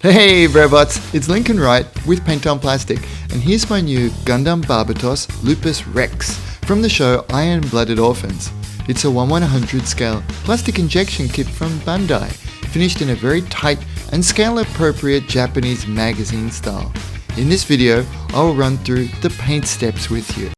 Hey Robots, it's Lincoln Wright with Paint on Plastic, and here's my new Gundam Barbatos Lupus Rex from the show Iron-Blooded Orphans. It's a 1/100 scale plastic injection kit from Bandai, finished in a very tight and scale-appropriate Japanese magazine style. In this video, I'll run through the paint steps with you.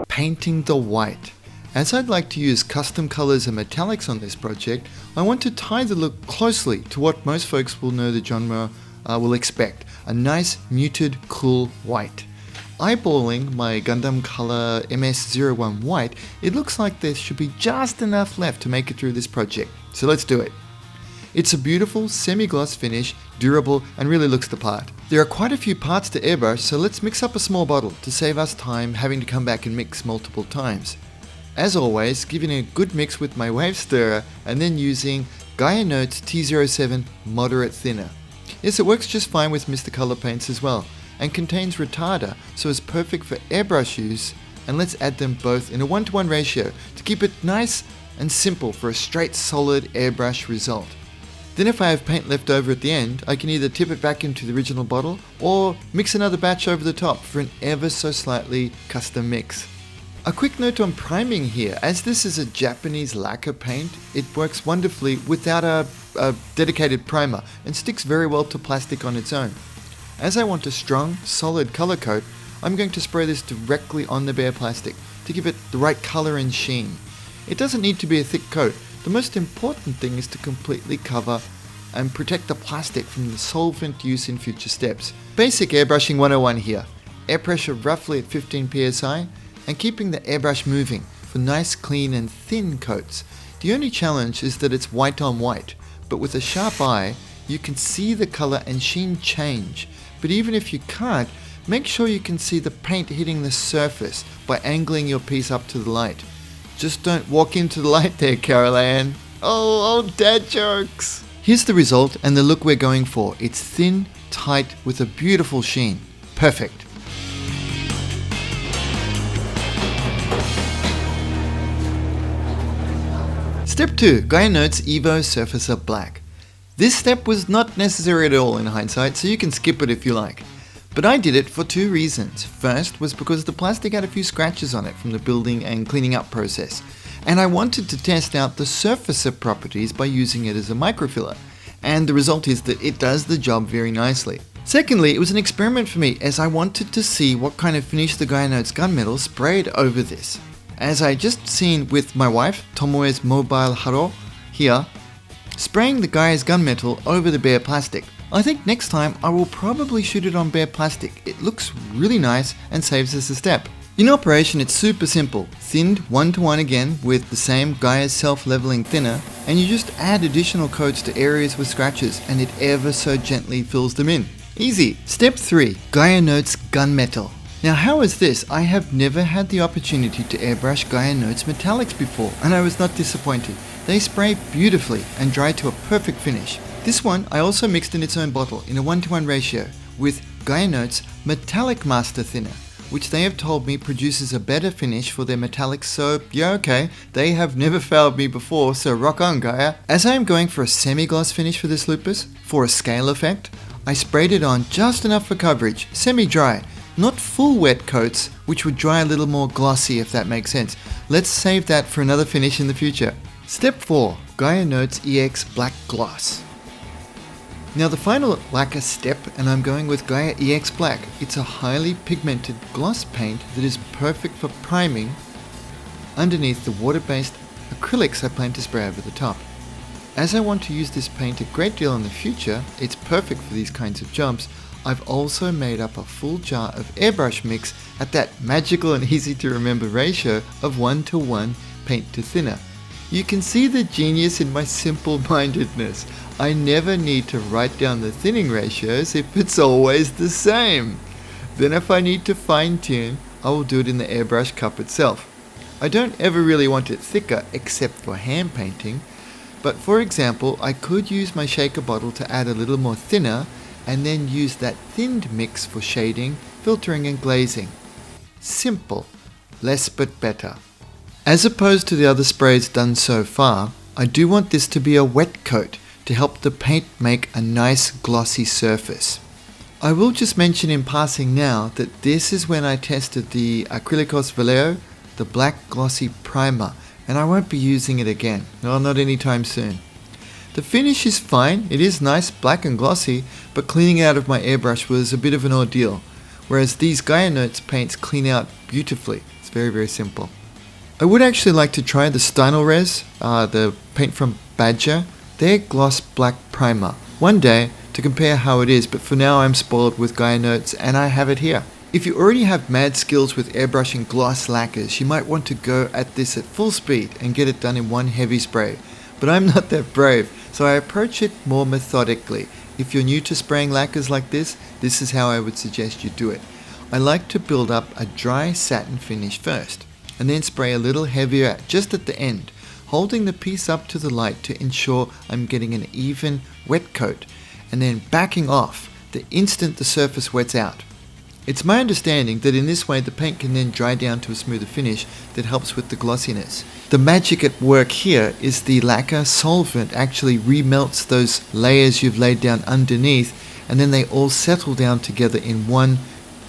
Painting the white. As I'd like to use custom colors and metallics on this project, I want to tie the look closely to what most folks will know the genre will expect, a nice muted cool white. Eyeballing my Gundam Color MS-01 white, it looks like there should be just enough left to make it through this project, so let's do it. It's a beautiful semi-gloss finish, durable and really looks the part. There are quite a few parts to airbrush, so let's mix up a small bottle to save us time having to come back and mix multiple times. As always, giving a good mix with my wave stirrer and then using Gaia Notes T07 Moderate Thinner. Yes, it works just fine with Mr. Color paints as well, and contains retarder, so it's perfect for airbrush use, and let's add them both in a 1:1 ratio to keep it nice and simple for a straight solid airbrush result. Then if I have paint left over at the end, I can either tip it back into the original bottle or mix another batch over the top for an ever so slightly custom mix. A quick note on priming here, as this is a Japanese lacquer paint, it works wonderfully without a dedicated primer and sticks very well to plastic on its own. As I want a strong, solid color coat, I'm going to spray this directly on the bare plastic to give it the right color and sheen. It doesn't need to be a thick coat. The most important thing is to completely cover and protect the plastic from the solvent use in future steps. Basic airbrushing 101 here. Air pressure roughly at 15 psi and keeping the airbrush moving for nice, clean and thin coats. The only challenge is that it's white on white, but with a sharp eye, you can see the color and sheen change. But even if you can't, make sure you can see the paint hitting the surface by angling your piece up to the light. Just don't walk into the light there, Carol Ann. Oh, dad jokes. Here's the result and the look we're going for. It's thin, tight, with a beautiful sheen. Perfect. Step 2. Gaia Notes Evo Surfacer Black. This step was not necessary at all in hindsight, so you can skip it if you like. But I did it for two reasons. First was because the plastic had a few scratches on it from the building and cleaning up process, and I wanted to test out the surfacer properties by using it as a microfiller, and the result is that it does the job very nicely. Secondly, it was an experiment for me as I wanted to see what kind of finish the Gaia Notes Gunmetal sprayed over this. As I just seen with my wife, Tomoe's Mobile Haro, here, spraying the Gaia's gunmetal over the bare plastic. I think next time I will probably shoot it on bare plastic. It looks really nice and saves us a step. In operation, it's super simple. Thinned 1:1 again with the same Gaia's self-leveling thinner, and you just add additional coats to areas with scratches and it ever so gently fills them in. Easy. Step 3. Gaia Notes Gunmetal. Now how is this? I have never had the opportunity to airbrush Gaia Notes metallics before, and I was not disappointed. They spray beautifully and dry to a perfect finish. This one I also mixed in its own bottle in a 1:1 ratio with Gaia Notes Metallic Master Thinner, which they have told me produces a better finish for their metallics, so yeah, okay, they have never failed me before, so rock on Gaia. As I am going for a semi-gloss finish for this Lupus, for a scale effect, I sprayed it on just enough for coverage, semi-dry. Not full wet coats, which would dry a little more glossy if that makes sense. Let's save that for another finish in the future. Step 4. Gaia Notes EX Black Gloss. Now the final lacquer step, and I'm going with Gaia EX Black. It's a highly pigmented gloss paint that is perfect for priming underneath the water-based acrylics I plan to spray over the top. As I want to use this paint a great deal in the future, it's perfect for these kinds of jobs. I've also made up a full jar of airbrush mix at that magical and easy to remember ratio of 1:1 paint to thinner. You can see the genius in my simple-mindedness. I never need to write down the thinning ratios if it's always the same. Then if I need to fine-tune, I will do it in the airbrush cup itself. I don't ever really want it thicker except for hand painting, but for example, I could use my shaker bottle to add a little more thinner and then use that thinned mix for shading, filtering and glazing. Simple, less but better. As opposed to the other sprays done so far, I do want this to be a wet coat to help the paint make a nice glossy surface. I will just mention in passing now that this is when I tested the Acrylicos Vallejo, the black glossy primer, and I won't be using it again, no, not anytime soon. The finish is fine, it is nice, black and glossy, but cleaning out of my airbrush was a bit of an ordeal, whereas these Gaia Notes paints clean out beautifully. It's very, very simple. I would actually like to try the Stynylrez, the paint from Badger, their gloss black primer, one day to compare how it is, but for now I'm spoiled with Gaia Notes and I have it here. If you already have mad skills with airbrushing gloss lacquers, you might want to go at this at full speed and get it done in one heavy spray. But I'm not that brave, so I approach it more methodically. If you're new to spraying lacquers like this is how I would suggest you do it. I like to build up a dry satin finish first, and then spray a little heavier just at the end, holding the piece up to the light to ensure I'm getting an even wet coat, and then backing off the instant the surface wets out. It's my understanding that in this way the paint can then dry down to a smoother finish that helps with the glossiness. The magic at work here is the lacquer solvent actually remelts those layers you've laid down underneath, and then they all settle down together in one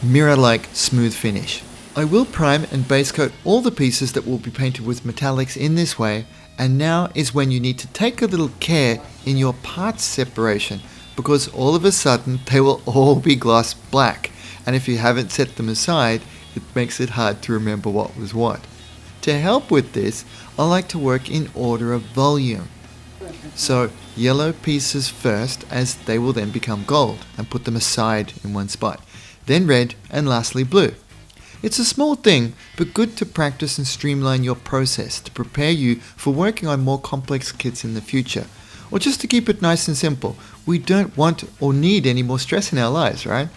mirror-like smooth finish. I will prime and base coat all the pieces that will be painted with metallics in this way, and now is when you need to take a little care in your parts separation, because all of a sudden they will all be gloss black. And if you haven't set them aside, it makes it hard to remember what was what. To help with this, I like to work in order of volume. So yellow pieces first, as they will then become gold, and put them aside in one spot. Then red, and lastly blue. It's a small thing, but good to practice and streamline your process to prepare you for working on more complex kits in the future. Or just to keep it nice and simple. We don't want or need any more stress in our lives, right?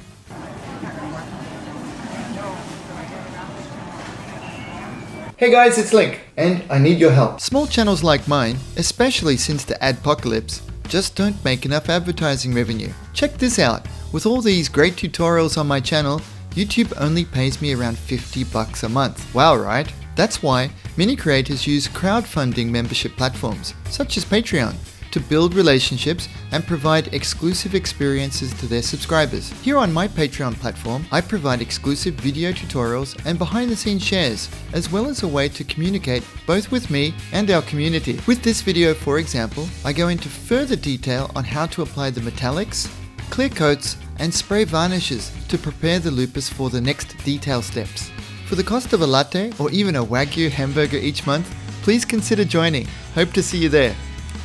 Hey guys, it's Link, and I need your help. Small channels like mine, especially since the adpocalypse, just don't make enough advertising revenue. Check this out. With all these great tutorials on my channel, YouTube only pays me around $50 a month. Wow, right? That's why many creators use crowdfunding membership platforms, such as Patreon, to build relationships and provide exclusive experiences to their subscribers. Here on my Patreon platform, I provide exclusive video tutorials and behind-the-scenes shares, as well as a way to communicate both with me and our community. With this video, for example, I go into further detail on how to apply the metallics, clear coats, and spray varnishes to prepare the Lupus for the next detail steps. For the cost of a latte or even a Wagyu hamburger each month, please consider joining. Hope to see you there.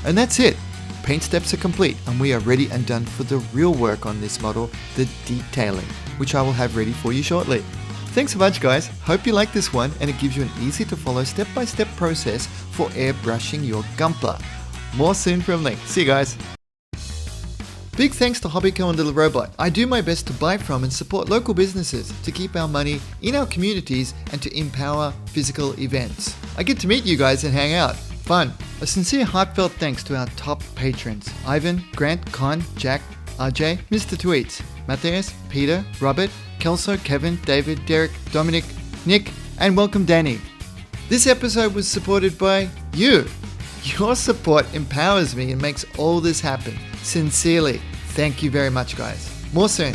And that's it. Paint steps are complete and we are ready and done for the real work on this model, the detailing, which I will have ready for you shortly. Thanks a bunch guys, hope you like this one and it gives you an easy to follow step-by-step process for airbrushing your Gunpla. More soon from Link. See you guys. Big thanks to Hobbyco and Little Robot. I do my best to buy from and support local businesses to keep our money in our communities and to empower physical events. I get to meet you guys and hang out. Fun. A sincere heartfelt thanks to our top patrons: Ivan, Grant, Con, Jack, RJ, Mr. Tweets, Matthias, Peter, Robert, Kelso, Kevin, David, Derek, Dominic, Nick, and welcome Danny. This episode was supported by you. Your support empowers me and makes all this happen. Sincerely, thank you very much guys. More soon.